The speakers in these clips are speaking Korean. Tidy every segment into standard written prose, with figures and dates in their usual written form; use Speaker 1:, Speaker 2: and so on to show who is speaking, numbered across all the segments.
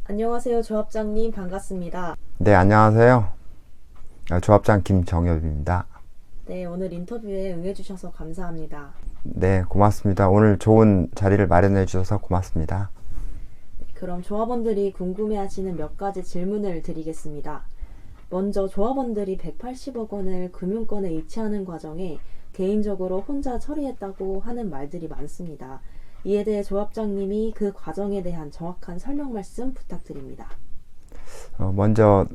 Speaker 1: 안녕하세요, 조합장님. 반갑습니다.
Speaker 2: 네, 안녕하세요. 조합장 김정엽입니다.
Speaker 1: 네, 오늘 인터뷰에 응해주셔서 감사합니다.
Speaker 2: 네, 고맙습니다. 오늘 좋은 자리를 마련해 주셔서 고맙습니다.
Speaker 1: 그럼 조합원들이 궁금해하시는 몇 가지 질문을 드리겠습니다. 먼저 조합원들이 180억 원을 금융권에 이체하는 과정에 개인적으로 혼자 처리했다고 하는 말들이 많습니다. 이에 대해 조합장님이 그 과정에 대한 정확한 설명 말씀 부탁드립니다.
Speaker 2: 먼저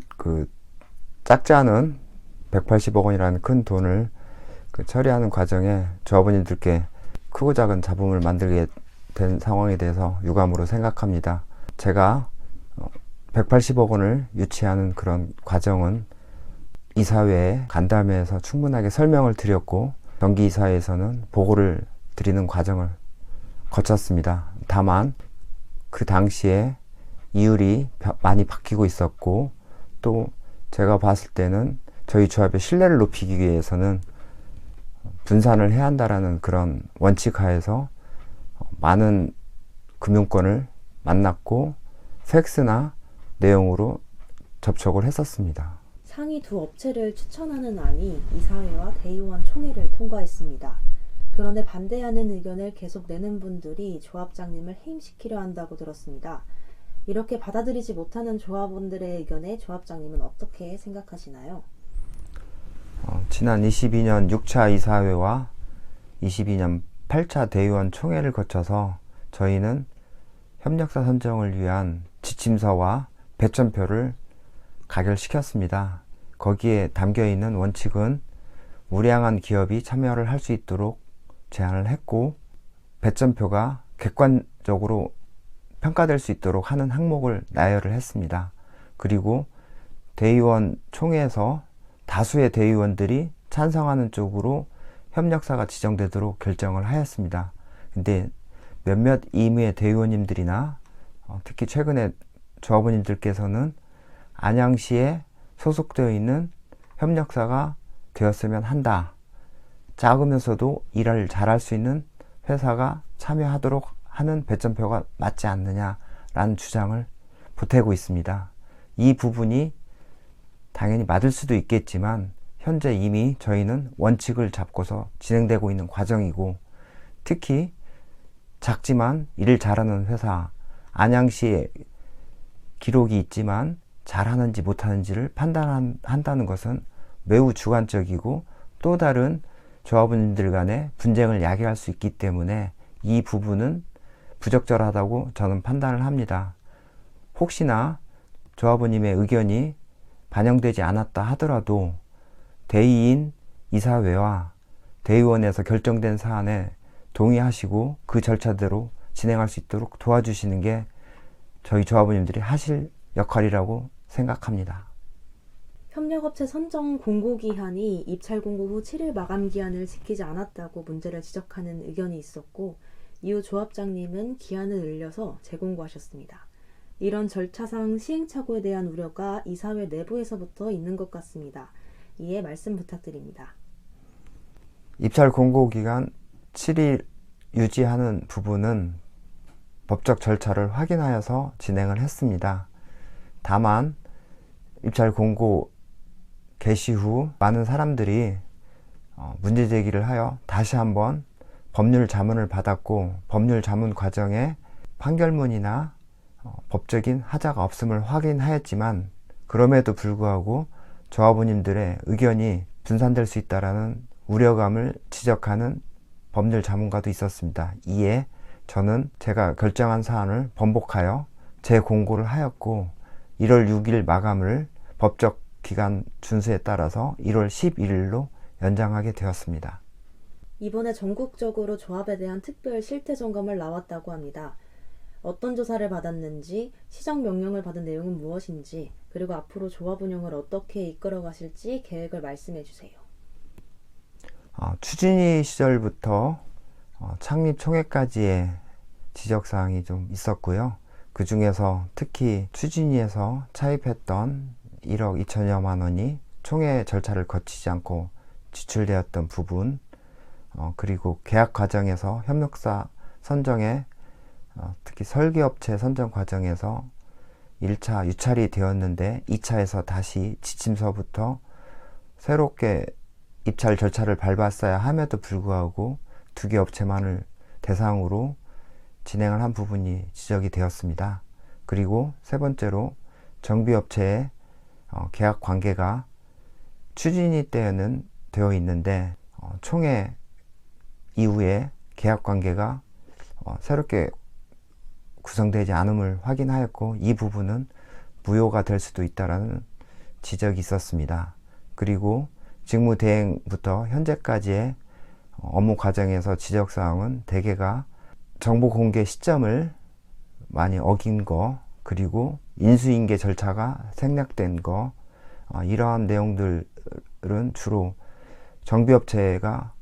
Speaker 2: 작지 않은 180억 원이라는 큰 돈을 처리하는 과정에 조합원님들께 크고 작은 잡음을 만들게 된 상황에 대해서 유감으로 생각합니다. 제가 180억 원을 유치하는 그런 과정은 이사회에 간담회에서 충분하게 설명을 드렸고, 정기이사회에서는 보고를 드리는 과정을 거쳤습니다. 다만 그 당시에 이율이 많이 바뀌고 있었고, 또 제가 봤을 때는 저희 조합의 신뢰를 높이기 위해서는 분산을 해야 한다라는 그런 원칙 하에서 많은 금융권을 만났고 팩스나 내용으로 접촉을 했었습니다.
Speaker 1: 상위 두 업체를 추천하는 안이 이사회와 대의원 총회를 통과했습니다. 그런데 반대하는 의견을 계속 내는 분들이 조합장님을 해임시키려 한다고 들었습니다. 이렇게 받아들이지 못하는 조합원들의 의견에 조합장님은 어떻게 생각하시나요?
Speaker 2: 지난 22년 6차 이사회와 22년 8차 대의원 총회를 거쳐서 저희는 협력사 선정을 위한 지침서와 배점표를 가결시켰습니다. 거기에 담겨있는 원칙은 우량한 기업이 참여를 할 수 있도록 제안을 했고, 배점표가 객관적으로 평가될 수 있도록 하는 항목을 나열을 했습니다. 그리고 대의원 총회에서 다수의 대의원들이 찬성하는 쪽으로 협력사가 지정되도록 결정을 하였습니다. 근데 몇몇 임의의 대의원님들이나 특히 최근에 조합원님들께서는 안양시에 소속되어 있는 협력사가 되었으면 한다. 작으면서도 일을 잘할 수 있는 회사가 참여하도록 하는 배점표가 맞지 않느냐라는 주장을 보태고 있습니다. 이 부분이 당연히 맞을 수도 있겠지만 현재 이미 저희는 원칙을 잡고서 진행되고 있는 과정이고, 특히 작지만 일을 잘하는 회사, 안양시에 기록이 있지만 잘하는지 못하는지를 판단한다는 것은 매우 주관적이고 또 다른 조합원님들 간의 분쟁을 야기할 수 있기 때문에 이 부분은 부적절하다고 저는 판단을 합니다. 혹시나 조합원님의 의견이 반영되지 않았다 하더라도 대의인 이사회와 대의원에서 결정된 사안에 동의하시고 그 절차대로 진행할 수 있도록 도와주시는 게 저희 조합원님들이 하실 역할이라고 생각합니다.
Speaker 1: 협력업체 선정 공고기한이 입찰 공고 후 7일 마감기한을 지키지 않았다고 문제를 지적하는 의견이 있었고, 이후 조합장님은 기한을 늘려서 재공고하셨습니다. 이런 절차상 시행착오에 대한 우려가 이사회 내부에서부터 있는 것 같습니다. 이에 말씀 부탁드립니다.
Speaker 2: 입찰 공고 기간 7일 유지하는 부분은 법적 절차를 확인하여서 진행을 했습니다. 다만 입찰 공고 개시 후 많은 사람들이 문제 제기를 하여 다시 한번 법률 자문을 받았고, 법률 자문 과정에 판결문이나 법적인 하자가 없음을 확인하였지만, 그럼에도 불구하고 조합원님들의 의견이 분산될 수 있다는 우려감을 지적하는 법률 자문가도 있었습니다. 이에 저는 제가 결정한 사안을 번복하여 재공고를 하였고, 1월 6일 마감을 법적 기간 준수에 따라서 1월 11일로 연장하게 되었습니다.
Speaker 1: 이번에 전국적으로 조합에 대한 특별 실태 점검을 나왔다고 합니다. 어떤 조사를 받았는지, 시정 명령을 받은 내용은 무엇인지, 그리고 앞으로 조합 운영을 어떻게 이끌어 가실지 계획을 말씀해 주세요.
Speaker 2: 추진위 시절부터 창립 총회까지의 지적사항이 좀 있었고요. 그 중에서 특히 추진위에서 차입했던 1억 2천여만 원이 총회 절차를 거치지 않고 지출되었던 부분, 그리고 계약 과정에서 협력사 선정에 특히 설계업체 선정 과정에서 1차 유찰이 되었는데 2차에서 다시 지침서부터 새롭게 입찰 절차를 밟았어야 함에도 불구하고 2개 업체만을 대상으로 진행을 한 부분이 지적이 되었습니다. 그리고 세 번째로 정비업체의 계약 관계가 추진이 때에는 되어 있는데 총회 이후에 계약 관계가 새롭게 구성되지 않음을 확인하였고, 이 부분은 무효가 될 수도 있다라는 지적이 있었습니다. 그리고 직무대행부터 현재까지의 업무 과정에서 지적사항은 대개가 정보 공개 시점을 많이 어긴 거, 그리고 인수인계 절차가 생략된 거, 이러한 내용들은 주로 정비업체가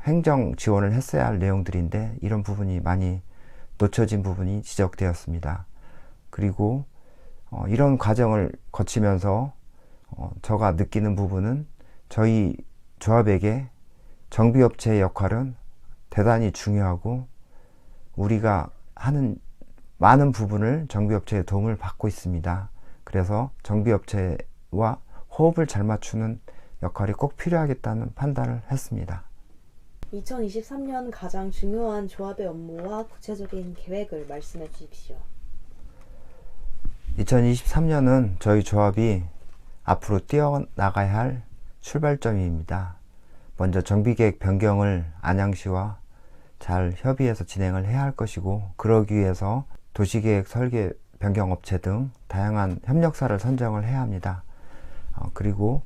Speaker 2: 행정 지원을 했어야 할 내용들인데 이런 부분이 많이 놓쳐진 부분이 지적되었습니다. 그리고 이런 과정을 거치면서 제가 느끼는 부분은 저희 조합에게 정비업체의 역할은 대단히 중요하고, 우리가 하는 많은 부분을 정비업체의 도움을 받고 있습니다. 그래서 정비업체와 호흡을 잘 맞추는 역할이 꼭 필요하겠다는 판단을 했습니다.
Speaker 1: 2023년 가장 중요한 조합의 업무와 구체적인 계획을 말씀해 주십시오.
Speaker 2: 2023년은 저희 조합이 앞으로 뛰어나가야 할 출발점입니다. 먼저 정비계획 변경을 안양시와 잘 협의해서 진행을 해야 할 것이고, 그러기 위해서 도시계획 설계 변경업체 등 다양한 협력사를 선정을 해야 합니다. 그리고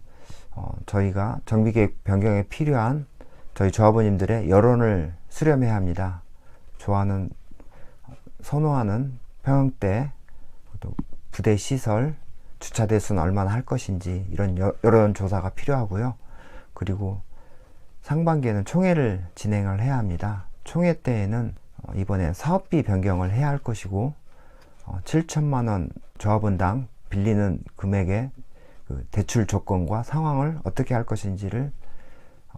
Speaker 2: 저희가 정비계획 변경에 필요한 저희 조합원님들의 여론을 수렴해야 합니다. 선호하는 평형대, 또 부대 시설, 주차 대수는 얼마나 할 것인지 이런 여론 조사가 필요하고요. 그리고 상반기에는 총회를 진행을 해야 합니다. 총회 때에는 이번에 사업비 변경을 해야 할 것이고, 7천만 원 조합원당 빌리는 금액의 그 대출 조건과 상황을 어떻게 할 것인지를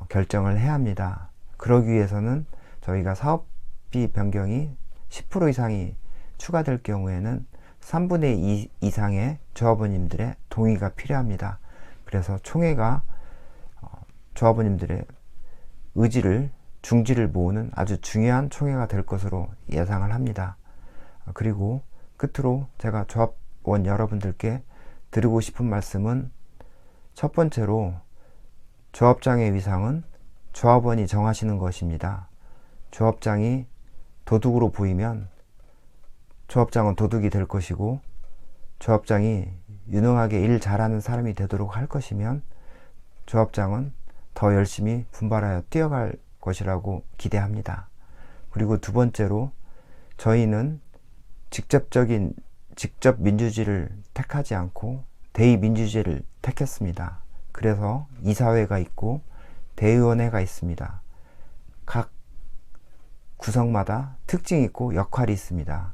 Speaker 2: 결정을 해야 합니다. 그러기 위해서는 저희가 사업비 변경이 10% 이상이 추가될 경우에는 3분의 2 이상의 조합원님들의 동의가 필요합니다. 그래서 총회가 조합원님들의 의지를, 중지를 모으는 아주 중요한 총회가 될 것으로 예상을 합니다. 그리고 끝으로 제가 조합원 여러분들께 드리고 싶은 말씀은, 첫 번째로 조합장의 위상은 조합원이 정하시는 것입니다. 조합장이 도둑으로 보이면 조합장은 도둑이 될 것이고, 조합장이 유능하게 일 잘하는 사람이 되도록 할 것이면 조합장은 더 열심히 분발하여 뛰어갈 것이라고 기대합니다. 그리고 두 번째로 저희는 직접 민주주의를 택하지 않고 대의민주주의를 택했습니다. 그래서 이사회가 있고 대의원회가 있습니다. 각 구성마다 특징이 있고 역할이 있습니다.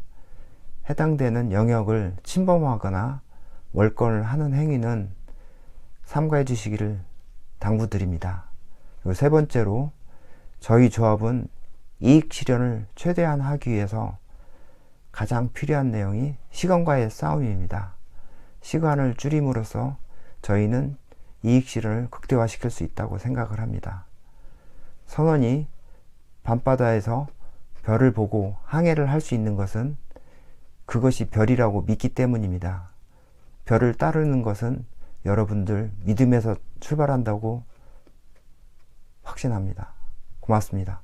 Speaker 2: 해당되는 영역을 침범하거나 월권을 하는 행위는 삼가해 주시기를 당부드립니다. 그리고 세 번째로 저희 조합은 이익 실현을 최대한 하기 위해서 가장 필요한 내용이 시간과의 싸움입니다. 시간을 줄임으로써 저희는 이익 실현을 극대화시킬 수 있다고 생각을 합니다. 선원이 밤바다에서 별을 보고 항해를 할 수 있는 것은 그것이 별이라고 믿기 때문입니다. 별을 따르는 것은 여러분들 믿음에서 출발한다고 확신합니다. 고맙습니다.